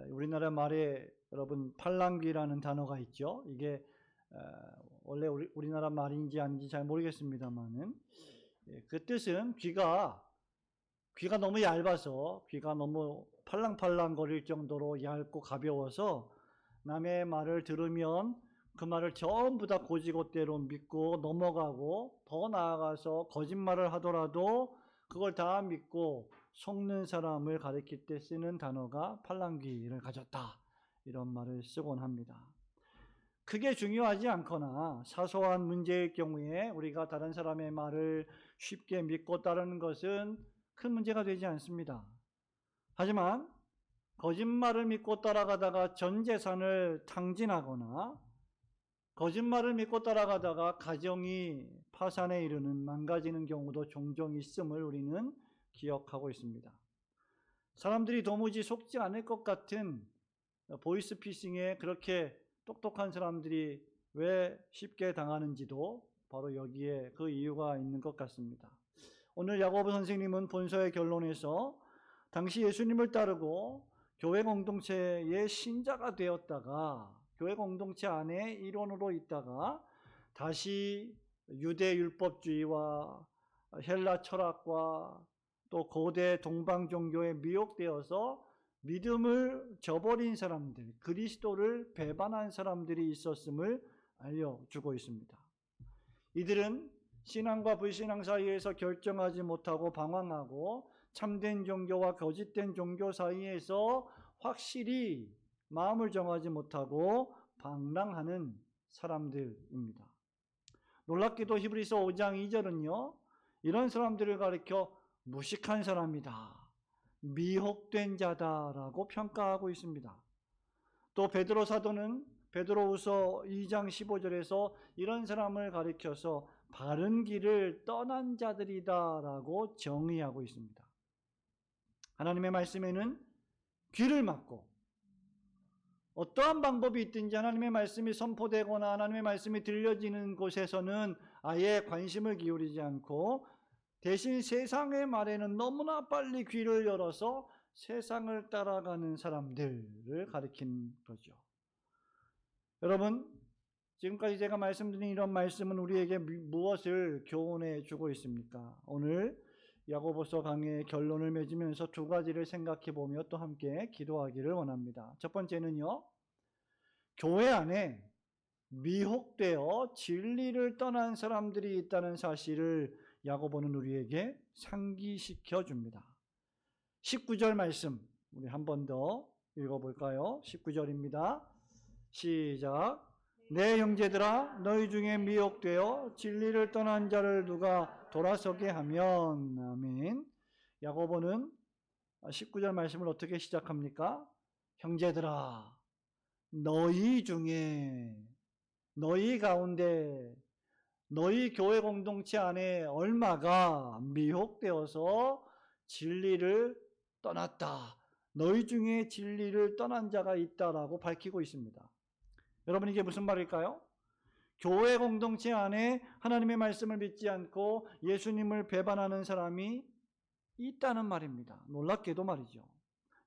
우리나라 말에 여러분 팔랑귀라는 단어가 있죠. 이게 원래 우리나라 말인지 아닌지 잘 모르겠습니다만은 그 뜻은 귀가 너무 얇아서 귀가 너무 팔랑팔랑 거릴 정도로 얇고 가벼워서 남의 말을 들으면 그 말을 전부 다 고지고대로 믿고 넘어가고, 더 나아가서 거짓말을 하더라도 그걸 다 믿고 속는 사람을 가리킬 때 쓰는 단어가 팔랑귀를 가졌다, 이런 말을 쓰곤 합니다. 크게 중요하지 않거나 사소한 문제일 경우에 우리가 다른 사람의 말을 쉽게 믿고 따르는 것은 큰 문제가 되지 않습니다. 하지만 거짓말을 믿고 따라가다가 전 재산을 탕진하거나 거짓말을 믿고 따라가다가 가정이 파산에 이르는, 망가지는 경우도 종종 있음을 우리는 기억하고 있습니다. 사람들이 도무지 속지 않을 것 같은 보이스피싱에 그렇게 똑똑한 사람들이 왜 쉽게 당하는지도 바로 여기에 그 이유가 있는 것 같습니다. 오늘 야고보 선생님은 본서의 결론에서 당시 예수님을 따르고 교회 공동체의 신자가 되었다가 교회 공동체 안에 일원으로 있다가 다시 유대 율법주의와 헬라 철학과 또 고대 동방 종교에 미혹되어서 믿음을 저버린 사람들, 그리스도를 배반한 사람들이 있었음을 알려주고 있습니다. 이들은 신앙과 불신앙 사이에서 결정하지 못하고 방황하고 참된 종교와 거짓된 종교 사이에서 확실히 마음을 정하지 못하고 방랑하는 사람들입니다. 놀랍게도 히브리서 5장 2절은요, 이런 사람들을 가리켜 무식한 사람이다, 미혹된 자다라고 평가하고 있습니다. 또 베드로 사도는 베드로후서 2장 15절에서 이런 사람을 가리켜서 바른 길을 떠난 자들이다라고 정의하고 있습니다. 하나님의 말씀에는 귀를 막고 어떠한 방법이 있든지 하나님의 말씀이 선포되거나 하나님의 말씀이 들려지는 곳에서는 아예 관심을 기울이지 않고 대신 세상의 말에는 너무나 빨리 귀를 열어서 세상을 따라가는 사람들을 가리킨 거죠. 여러분, 지금까지 제가 말씀드린 이런 말씀은 우리에게 무엇을 교훈해 주고 있습니까? 오늘 야고보서 강의의 결론을 맺으면서 두 가지를 생각해 보며 또 함께 기도하기를 원합니다. 첫 번째는요, 교회 안에 미혹되어 진리를 떠난 사람들이 있다는 사실을 야고보는 우리에게 상기시켜 줍니다. 19절 말씀 우리 한 번 더 읽어볼까요? 19절입니다. 시작. 내 형제들아, 너희 중에 미혹되어 진리를 떠난 자를 누가 돌아서게 하면. 아멘. 야고보는 19절 말씀을 어떻게 시작합니까? 형제들아, 너희 중에, 너희 가운데, 너희 교회 공동체 안에 얼마가 미혹되어서 진리를 떠났다, 너희 중에 진리를 떠난 자가 있다라고 밝히고 있습니다. 여러분, 이게 무슨 말일까요? 교회 공동체 안에 하나님의 말씀을 믿지 않고 예수님을 배반하는 사람이 있다는 말입니다. 놀랍게도 말이죠.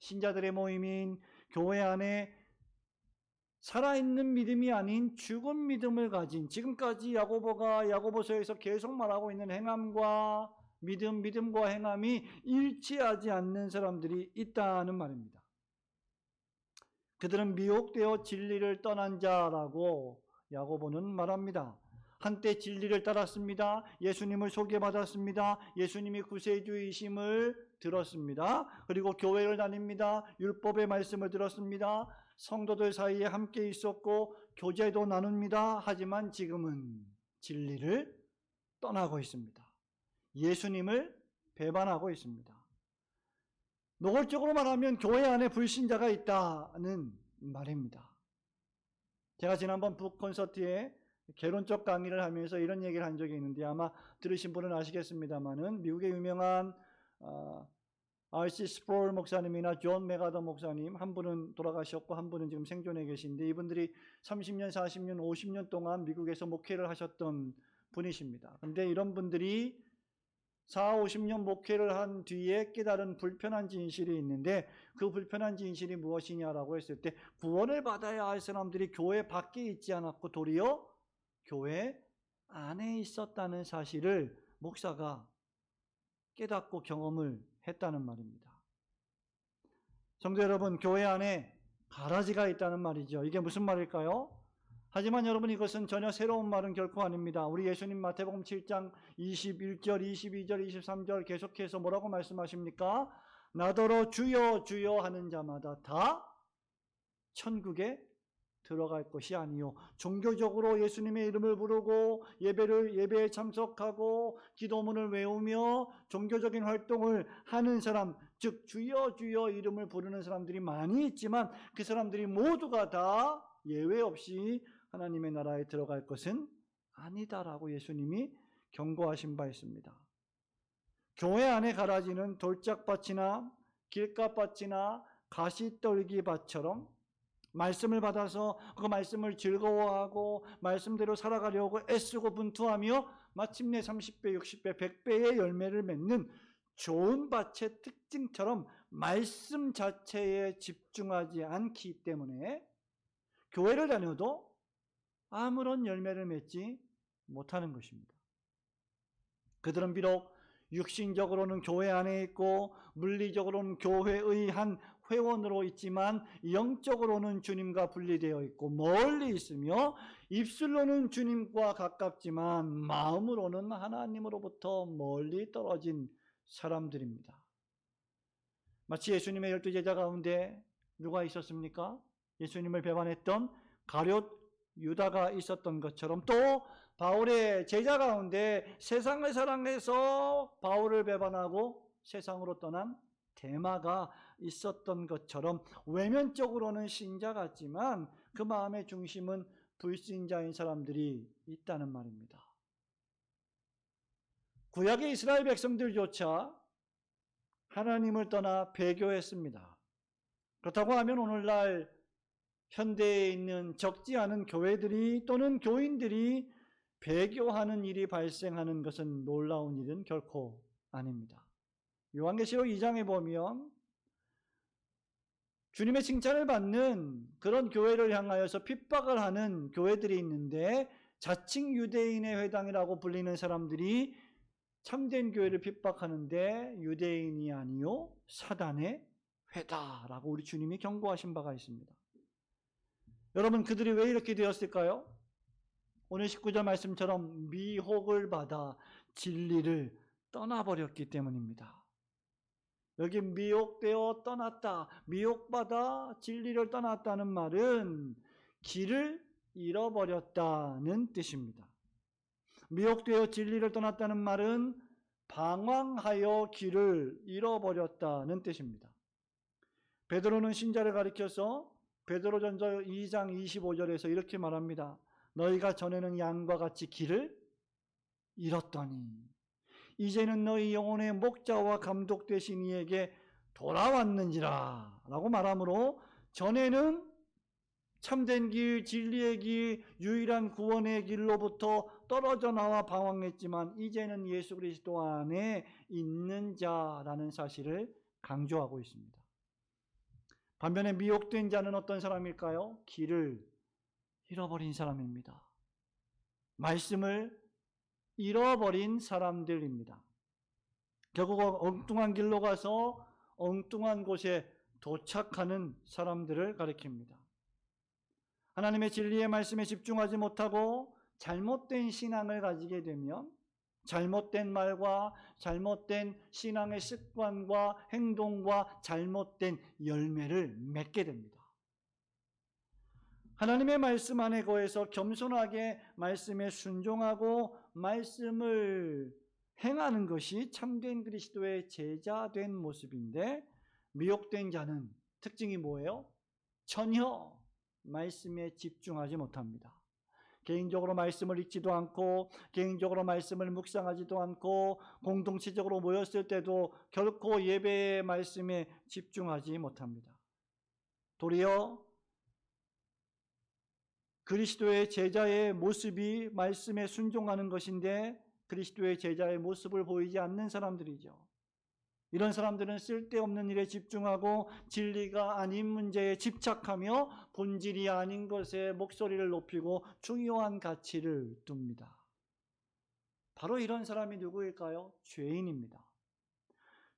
신자들의 모임인 교회 안에 살아있는 믿음이 아닌 죽은 믿음을 가진, 지금까지 야고보가 야고보서에서 계속 말하고 있는 행함과 믿음과 행함이 일치하지 않는 사람들이 있다는 말입니다. 그들은 미혹되어 진리를 떠난 자라고 야고보는 말합니다. 한때 진리를 따랐습니다. 예수님을 소개받았습니다. 예수님이 구세주이심을 들었습니다. 그리고 교회를 다닙니다. 율법의 말씀을 들었습니다. 성도들 사이에 함께 있었고 교제도 나눕니다. 하지만 지금은 진리를 떠나고 있습니다. 예수님을 배반하고 있습니다. 노골적으로 말하면 교회 안에 불신자가 있다는 말입니다. 제가 지난번 북콘서트에 개론적 강의를 하면서 이런 얘기를 한 적이 있는데 아마 들으신 분은 아시겠습니다만은 미국의 유명한 R.C. 스프롤 목사님이나 존 메가더 목사님, 한 분은 돌아가셨고 한 분은 지금 생존해 계신데 이분들이 30년, 40년, 50년 동안 미국에서 목회를 하셨던 분이십니다. 그런데 이런 분들이 50년 목회를 한 뒤에 깨달은 불편한 진실이 있는데, 그 불편한 진실이 무엇이냐라고 했을 때, 구원을 받아야 할 사람들이 교회 밖에 있지 않았고 도리어 교회 안에 있었다는 사실을 목사가 깨닫고 경험을 했다는 말입니다. 성도 여러분, 교회 안에 가라지가 있다는 말이죠. 이게 무슨 말일까요? 하지만 여러분, 이것은 전혀 새로운 말은 결코 아닙니다. 우리 예수님 마태복음 7장 21절, 22절, 23절 계속해서 뭐라고 말씀하십니까? 나더러 주여 주여 하는 자마다 다 천국에 들어갈 것이 아니요, 종교적으로 예수님의 이름을 부르고 예배에 참석하고 기도문을 외우며 종교적인 활동을 하는 사람, 즉 주여 주여 이름을 부르는 사람들이 많이 있지만 그 사람들이 모두가 다 예외 없이 하나님의 나라에 들어갈 것은 아니다라고 예수님이 경고하신 바 있습니다. 교회 안에 가라지는 돌짝밭이나 길가밭이나 가시떨기밭처럼 말씀을 받아서 그 말씀을 즐거워하고 말씀대로 살아가려고 애쓰고 분투하며 마침내 30배, 60배, 100배의 열매를 맺는 좋은 밭의 특징처럼 말씀 자체에 집중하지 않기 때문에 교회를 다녀도 아무런 열매를 맺지 못하는 것입니다. 그들은 비록 육신적으로는 교회 안에 있고 물리적으로는 교회의 한 회원으로 있지만 영적으로는 주님과 분리되어 있고 멀리 있으며 입술로는 주님과 가깝지만 마음으로는 하나님으로부터 멀리 떨어진 사람들입니다. 마치 예수님의 12제자 가운데 누가 있었습니까? 예수님을 배반했던 가룟 유다가 있었던 것처럼, 또 바울의 제자 가운데 세상을 사랑해서 바울을 배반하고 세상으로 떠난 데마가 있었던 것처럼 외면적으로는 신자 같지만 그 마음의 중심은 불신자인 사람들이 있다는 말입니다. 구약의 이스라엘 백성들조차 하나님을 떠나 배교했습니다. 그렇다고 하면 오늘날 현대에 있는 적지 않은 교회들이 또는 교인들이 배교하는 일이 발생하는 것은 놀라운 일은 결코 아닙니다. 요한계시록 2장에 보면 주님의 칭찬을 받는 그런 교회를 향하여서 핍박을 하는 교회들이 있는데, 자칭 유대인의 회당이라고 불리는 사람들이 참된 교회를 핍박하는데 유대인이 아니요 사단의 회다라고 우리 주님이 경고하신 바가 있습니다. 여러분, 그들이 왜 이렇게 되었을까요? 오늘 19절 말씀처럼 미혹을 받아 진리를 떠나버렸기 때문입니다. 여기 미혹되어 떠났다, 미혹받아 진리를 떠났다는 말은 길을 잃어버렸다는 뜻입니다. 미혹되어 진리를 떠났다는 말은 방황하여 길을 잃어버렸다는 뜻입니다. 베드로는 신자를 가리켜서 베드로전서 2장 25절에서 이렇게 말합니다. 너희가 전에는 양과 같이 길을 잃었더니 이제는 너희 영혼의 목자와 감독 되신 이에게 돌아왔는지라 라고 말하므로, 전에는 참된 길, 진리의 길, 유일한 구원의 길로부터 떨어져 나와 방황했지만 이제는 예수 그리스도 안에 있는 자라는 사실을 강조하고 있습니다. 반면에 미혹된 자는 어떤 사람일까요? 길을 잃어버린 사람입니다. 말씀을 잃어버린 사람들입니다. 결국 엉뚱한 길로 가서 엉뚱한 곳에 도착하는 사람들을 가리킵니다. 하나님의 진리의 말씀에 집중하지 못하고 잘못된 신앙을 가지게 되면 잘못된 말과 잘못된 신앙의 습관과 행동과 잘못된 열매를 맺게 됩니다. 하나님의 말씀 안에 거해서 겸손하게 말씀에 순종하고 말씀을 행하는 것이 참된 그리스도의 제자된 모습인데, 미혹된 자는 특징이 뭐예요? 전혀 말씀에 집중하지 못합니다. 개인적으로 말씀을 읽지도 않고 개인적으로 말씀을 묵상하지도 않고 공동체적으로 모였을 때도 결코 예배의 말씀에 집중하지 못합니다. 도리어 그리스도의 제자의 모습이 말씀에 순종하는 것인데 그리스도의 제자의 모습을 보이지 않는 사람들이죠. 이런 사람들은 쓸데없는 일에 집중하고 진리가 아닌 문제에 집착하며 본질이 아닌 것에 목소리를 높이고 중요한 가치를 둡니다. 바로 이런 사람이 누구일까요? 죄인입니다.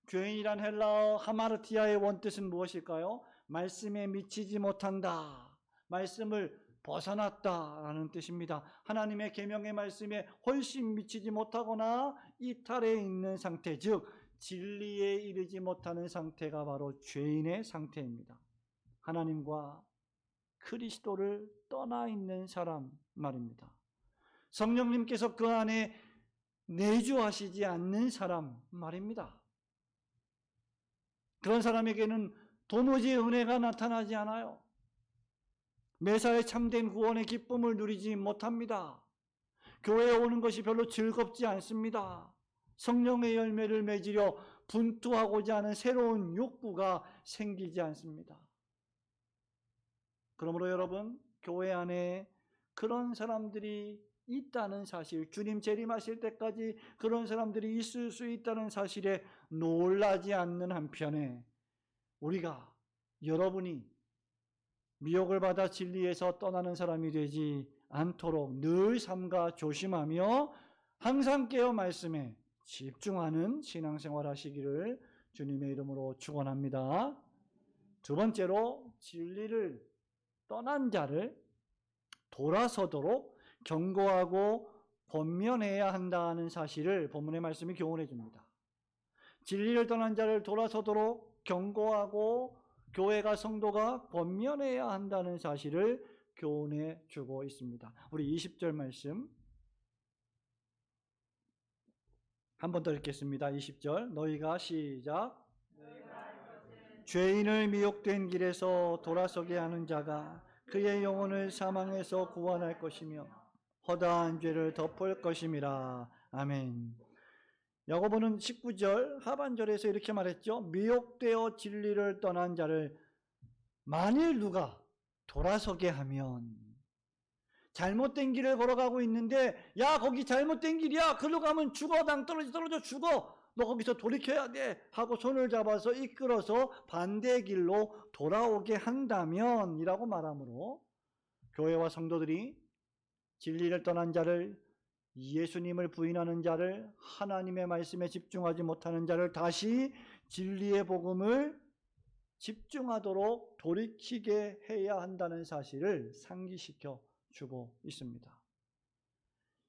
죄인이란 헬라어 하마르티아의 원뜻은 무엇일까요? 말씀에 미치지 못한다, 말씀을 벗어났다라는 뜻입니다. 하나님의 계명의 말씀에 훨씬 미치지 못하거나 이탈해 있는 상태, 즉 진리에 이르지 못하는 상태가 바로 죄인의 상태입니다. 하나님과 그리스도를 떠나 있는 사람 말입니다. 성령님께서 그 안에 내주하시지 않는 사람 말입니다. 그런 사람에게는 도무지 은혜가 나타나지 않아요. 매사에 참된 구원의 기쁨을 누리지 못합니다. 교회에 오는 것이 별로 즐겁지 않습니다. 성령의 열매를 맺으려 분투하고자 하는 새로운 욕구가 생기지 않습니다. 그러므로 여러분, 교회 안에 그런 사람들이 있다는 사실, 주님 재림하실 때까지 그런 사람들이 있을 수 있다는 사실에 놀라지 않는 한편에 우리가, 여러분이 미혹을 받아 진리에서 떠나는 사람이 되지 않도록 늘 삼가 조심하며 항상 깨어 말씀에 집중하는 신앙생활 하시기를 주님의 이름으로 축원합니다. 두 번째로, 진리를 떠난 자를 돌아서도록 경고하고 권면해야 한다는 사실을 본문의 말씀이 교훈해 줍니다. 진리를 떠난 자를 돌아서도록 경고하고 교회가, 성도가 권면해야 한다는 사실을 교훈해 주고 있습니다. 우리 20절 말씀 한 번 더 읽겠습니다. 20절, 너희가 시작. 죄인을 미혹된 길에서 돌아서게 하는 자가 그의 영혼을 사망에서 구원할 것이며 허다한 죄를 덮을 것임이라. 아멘. 야고보는 19절 하반절에서 이렇게 말했죠. 미혹되어 진리를 떠난 자를 만일 누가 돌아서게 하면, 잘못된 길을 걸어가고 있는데 야 거기 잘못된 길이야, 그리로 가면 죽어, 당 떨어져 죽어, 너 거기서 돌이켜야 돼 하고 손을 잡아서 이끌어서 반대 길로 돌아오게 한다면 이라고 말하므로, 교회와 성도들이 진리를 떠난 자를, 예수님을 부인하는 자를, 하나님의 말씀에 집중하지 못하는 자를 다시 진리의 복음을 집중하도록 돌이키게 해야 한다는 사실을 상기시켜 주고 있습니다.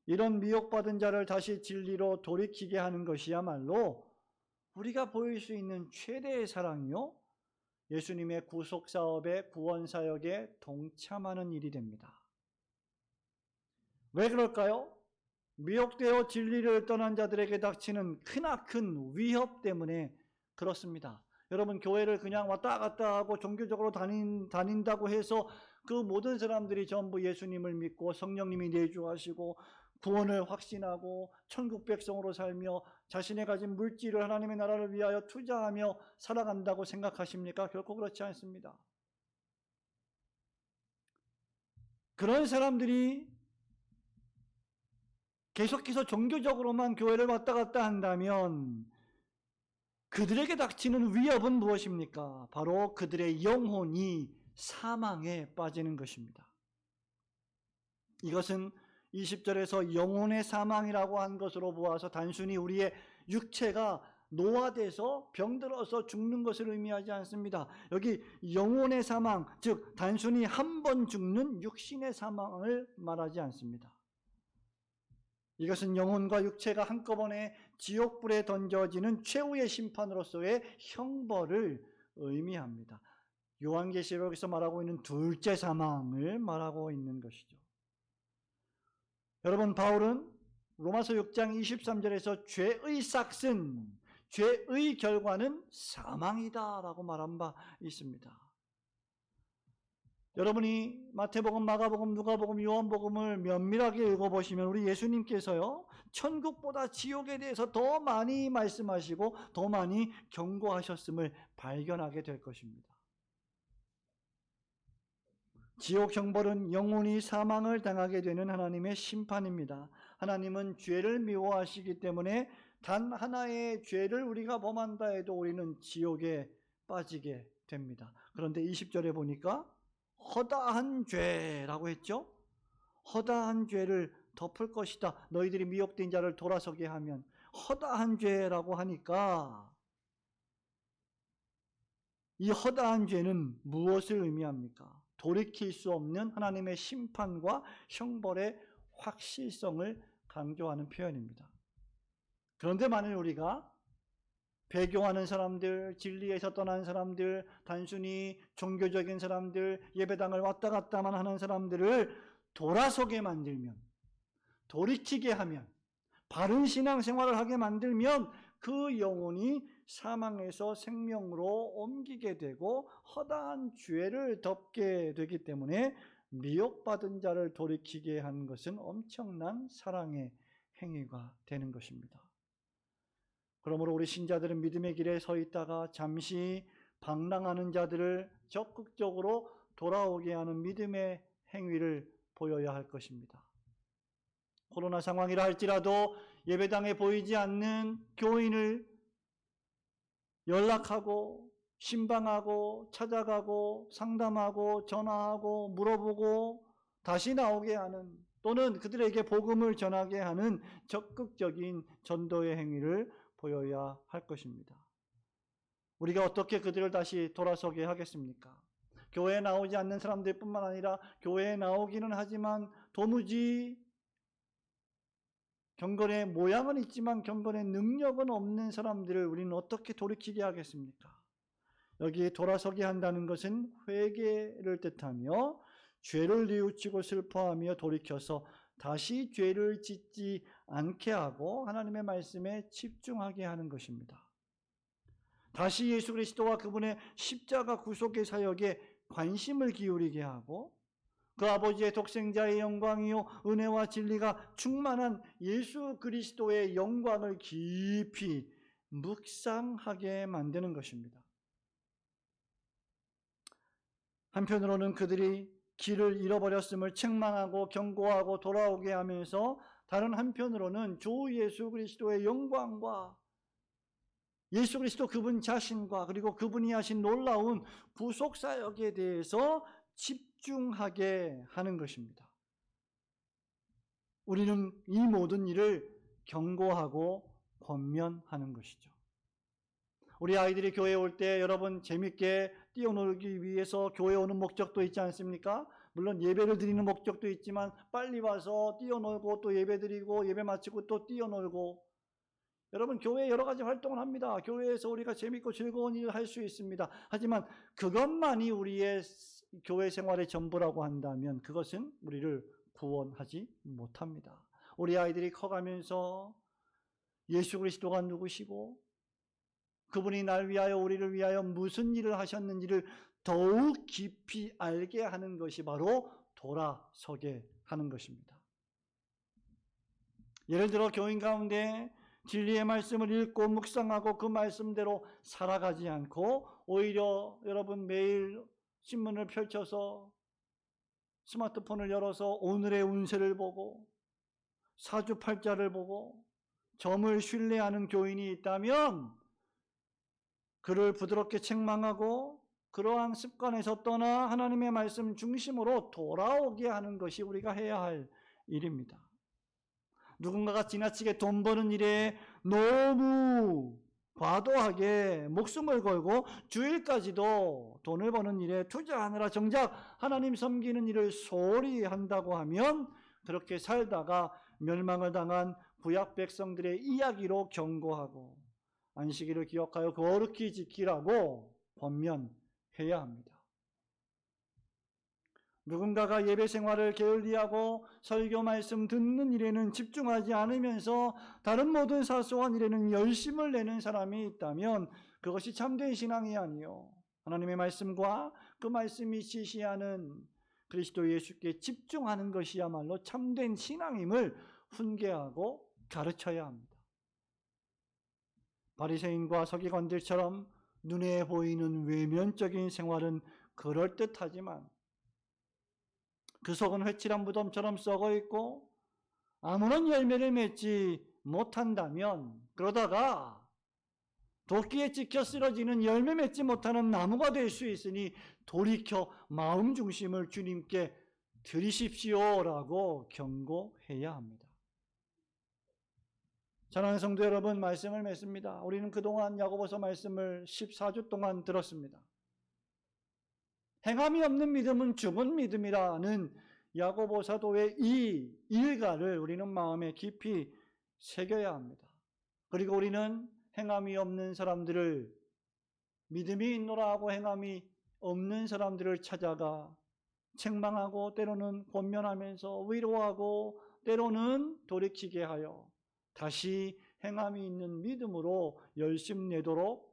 이런 미혹받은 자를 다시 진리로 돌이키게 하는 것이야말로 우리가 보일 수 있는 최대의 사랑이요, 예수님의 구속사업의 구원사역에 동참하는 일이 됩니다. 왜 그럴까요? 미혹되어 진리를 떠난 자들에게 닥치는 크나큰 위협 때문에 그렇습니다. 여러분, 교회를 그냥 왔다 갔다 하고 종교적으로 다닌다고 해서 그 모든 사람들이 전부 예수님을 믿고 성령님이 내주하시고 구원을 확신하고 천국 백성으로 살며 자신의 가진 물질을 하나님의 나라를 위하여 투자하며 살아간다고 생각하십니까? 결코 그렇지 않습니다. 그런 사람들이 계속해서 종교적으로만 교회를 왔다 갔다 한다면 그들에게 닥치는 위협은 무엇입니까? 바로 그들의 영혼이 사망에 빠지는 것입니다. 이것은 20절에서 영혼의 사망이라고 한 것으로 보아서 단순히 우리의 육체가 노화돼서 병들어서 죽는 것을 의미하지 않습니다. 여기 영혼의 사망, 즉 단순히 한 번 죽는 육신의 사망을 말하지 않습니다. 이것은 영혼과 육체가 한꺼번에 지옥불에 던져지는 최후의 심판으로서의 형벌을 의미합니다. 요한계시록에서 말하고 있는 둘째 사망을 말하고 있는 것이죠. 여러분, 바울은 로마서 6장 23절에서 죄의 삭슨, 죄의 결과는 사망이다 라고 말한 바 있습니다. 여러분이 마태복음, 마가복음, 누가복음, 요한복음을 면밀하게 읽어보시면 우리 예수님께서요, 천국보다 지옥에 대해서 더 많이 말씀하시고 더 많이 경고하셨음을 발견하게 될 것입니다. 지옥 형벌은 영혼이 사망을 당하게 되는 하나님의 심판입니다. 하나님은 죄를 미워하시기 때문에 단 하나의 죄를 우리가 범한다 해도 우리는 지옥에 빠지게 됩니다. 그런데 20절에 보니까 허다한 죄라고 했죠. 허다한 죄를 덮을 것이다. 너희들이 미혹된 자를 돌아서게 하면, 허다한 죄라고 하니까 이 허다한 죄는 무엇을 의미합니까? 돌이킬 수 없는 하나님의 심판과 형벌의 확실성을 강조하는 표현입니다. 그런데 만일 우리가 배교하는 사람들, 진리에서 떠난 사람들, 단순히 종교적인 사람들, 예배당을 왔다 갔다만 하는 사람들을 돌아서게 만들면, 돌이키게 하면, 바른 신앙생활을 하게 만들면 그 영혼이 사망에서 생명으로 옮기게 되고 허다한 죄를 덮게 되기 때문에 미혹받은 자를 돌이키게 하는 것은 엄청난 사랑의 행위가 되는 것입니다. 그러므로 우리 신자들은 믿음의 길에 서 있다가 잠시 방랑하는 자들을 적극적으로 돌아오게 하는 믿음의 행위를 보여야 할 것입니다. 코로나 상황이라 할지라도 예배당에 보이지 않는 교인을 연락하고 신방하고 찾아가고 상담하고 전화하고 물어보고 다시 나오게 하는, 또는 그들에게 복음을 전하게 하는 적극적인 전도의 행위를 보여야 할 것입니다. 우리가 어떻게 그들을 다시 돌아서게 하겠습니까? 교회에 나오지 않는 사람들 뿐만 아니라 교회에 나오기는 하지만 도무지 경건의 모양은 있지만 경건의 능력은 없는 사람들을 우리는 어떻게 돌이키게 하겠습니까? 여기에 돌아서게 한다는 것은 회개를 뜻하며 죄를 뉘우치고 슬퍼하며 돌이켜서 다시 죄를 짓지 않게 하고 하나님의 말씀에 집중하게 하는 것입니다. 다시 예수 그리스도와 그분의 십자가 구속의 사역에 관심을 기울이게 하고 그 아버지의 독생자의 영광이요 은혜와 진리가 충만한 예수 그리스도의 영광을 깊이 묵상하게 만드는 것입니다. 한편으로는 그들이 길을 잃어버렸음을 책망하고 경고하고 돌아오게 하면서 다른 한편으로는 주 예수 그리스도의 영광과 예수 그리스도 그분 자신과 그리고 그분이 하신 놀라운 구속사역에 대해서 집중하게 하는 것입니다. 우리는 이 모든 일을 경고하고 권면하는 것이죠. 우리 아이들이 교회에 올 때 여러분 재밌게 뛰어놀기 위해서 교회에 오는 목적도 있지 않습니까? 물론 예배를 드리는 목적도 있지만 빨리 와서 뛰어놀고 또 예배 드리고 예배 마치고 또 뛰어놀고, 여러분 교회에 여러 가지 활동을 합니다. 교회에서 우리가 재밌고 즐거운 일을 할 수 있습니다. 하지만 그것만이 우리의 교회 생활의 전부라고 한다면 그것은 우리를 구원하지 못합니다. 우리 아이들이 커가면서 예수 그리스도가 누구시고 그분이 날 위하여 우리를 위하여 무슨 일을 하셨는지를 더욱 깊이 알게 하는 것이 바로 돌아서게 하는 것입니다. 예를 들어 교인 가운데 진리의 말씀을 읽고 묵상하고 그 말씀대로 살아가지 않고 오히려 여러분 매일 신문을 펼쳐서 스마트폰을 열어서 오늘의 운세를 보고 사주팔자를 보고 점을 신뢰하는 교인이 있다면 그를 부드럽게 책망하고 그러한 습관에서 떠나 하나님의 말씀 중심으로 돌아오게 하는 것이 우리가 해야 할 일입니다. 누군가가 지나치게 돈 버는 일에 너무 과도하게 목숨을 걸고 주일까지도 돈을 버는 일에 투자하느라 정작 하나님 섬기는 일을 소홀히 한다고 하면 그렇게 살다가 멸망을 당한 구약 백성들의 이야기로 경고하고 안식일을 기억하여 거룩히 지키라고 권면해야 합니다. 누군가가 예배 생활을 게을리하고 설교 말씀 듣는 일에는 집중하지 않으면서 다른 모든 사소한 일에는 열심을 내는 사람이 있다면 그것이 참된 신앙이 아니요 하나님의 말씀과 그 말씀이 지시하는 그리스도 예수께 집중하는 것이야말로 참된 신앙임을 훈계하고 가르쳐야 합니다. 바리새인과 서기관들처럼 눈에 보이는 외면적인 생활은 그럴듯하지만 그 속은 회칠한 무덤처럼 썩어 있고 아무런 열매를 맺지 못한다면, 그러다가 도끼에 찍혀 쓰러지는 열매 맺지 못하는 나무가 될 수 있으니 돌이켜 마음 중심을 주님께 드리십시오라고 경고해야 합니다. 사랑하는 성도 여러분, 말씀을 맺습니다. 우리는 그동안 야고보서 말씀을 14주 동안 들었습니다. 행함이 없는 믿음은 죽은 믿음이라는 야고보 사도의 이 일가를 우리는 마음에 깊이 새겨야 합니다. 그리고 우리는 행함이 없는 사람들을, 믿음이 있노라 하고 행함이 없는 사람들을 찾아가 책망하고 때로는 권면하면서 위로하고 때로는 돌이키게 하여 다시 행함이 있는 믿음으로 열심내도록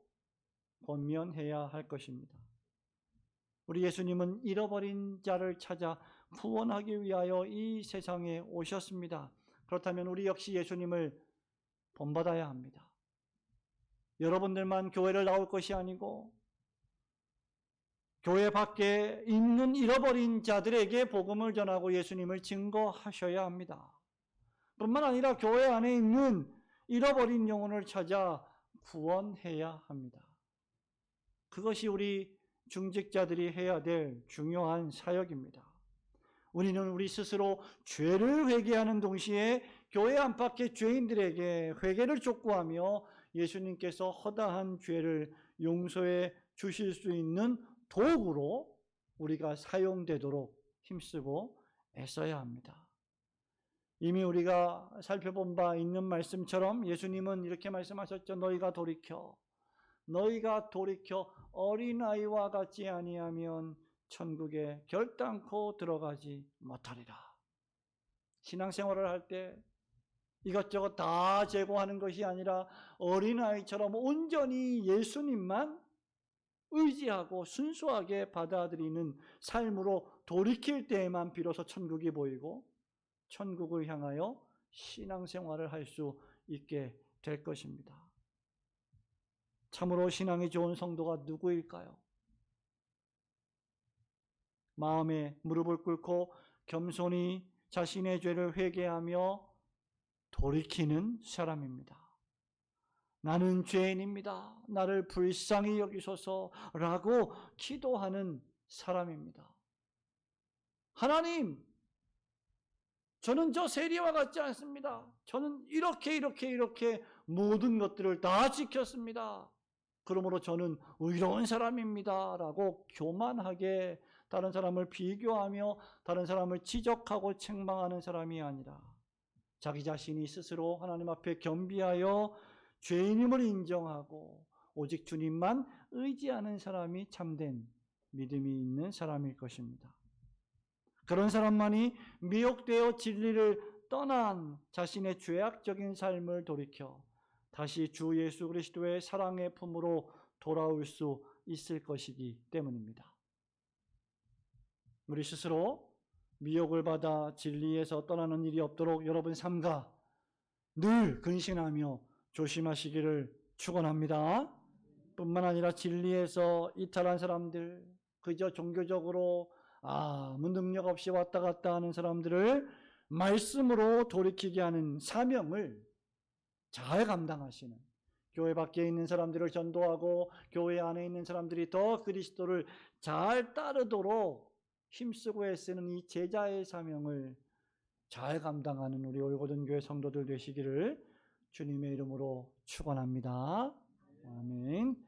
권면해야 할 것입니다. 우리 예수님은 잃어버린 자를 찾아 구원하기 위하여 이 세상에 오셨습니다. 그렇다면 우리 역시 예수님을 본받아야 합니다. 여러분들만 교회를 나올 것이 아니고 교회 밖에 있는 잃어버린 자들에게 복음을 전하고 예수님을 증거하셔야 합니다. 뿐만 아니라 교회 안에 있는 잃어버린 영혼을 찾아 구원해야 합니다. 그것이 우리 중직자들이 해야 될 중요한 사역입니다. 우리는 우리 스스로 죄를 회개하는 동시에 교회 안팎의 죄인들에게 회개를 촉구하며 예수님께서 허다한 죄를 용서해 주실 수 있는 도구로 우리가 사용되도록 힘쓰고 애써야 합니다. 이미 우리가 살펴본 바 있는 말씀처럼 예수님은 이렇게 말씀하셨죠. 너희가 돌이켜 어린아이와 같지 아니하면 천국에 결단코 들어가지 못하리라. 신앙생활을 할 때 이것저것 다 제공하는 것이 아니라 어린아이처럼 온전히 예수님만 의지하고 순수하게 받아들이는 삶으로 돌이킬 때에만 비로소 천국이 보이고 천국을 향하여 신앙생활을 할 수 있게 될 것입니다. 참으로 신앙이 좋은 성도가 누구일까요? 마음에 무릎을 꿇고 겸손히 자신의 죄를 회개하며 돌이키는 사람입니다. 나는 죄인입니다. 나를 불쌍히 여기소서라고 기도하는 사람입니다. 하나님, 저는 저 세리와 같지 않습니다. 저는 이렇게 모든 것들을 다 지켰습니다. 그러므로 저는 의로운 사람입니다 라고 교만하게 다른 사람을 비교하며 다른 사람을 지적하고 책망하는 사람이 아니라 자기 자신이 스스로 하나님 앞에 겸비하여 죄인임을 인정하고 오직 주님만 의지하는 사람이 참된 믿음이 있는 사람일 것입니다. 그런 사람만이 미혹되어 진리를 떠난 자신의 죄악적인 삶을 돌이켜 다시 주 예수 그리스도의 사랑의 품으로 돌아올 수 있을 것이기 때문입니다. 우리 스스로 미혹을 받아 진리에서 떠나는 일이 없도록 여러분 삼가 늘 근신하며 조심하시기를 축원합니다. 뿐만 아니라 진리에서 이탈한 사람들, 그저 종교적으로 아무 능력 없이 왔다 갔다 하는 사람들을 말씀으로 돌이키게 하는 사명을 잘 감당하시는, 교회 밖에 있는 사람들을 전도하고 교회 안에 있는 사람들이 더 그리스도를 잘 따르도록 힘쓰고 애쓰는 이 제자의 사명을 잘 감당하는 우리 올고든 교회 성도들 되시기를 주님의 이름으로 축원합니다. 아멘.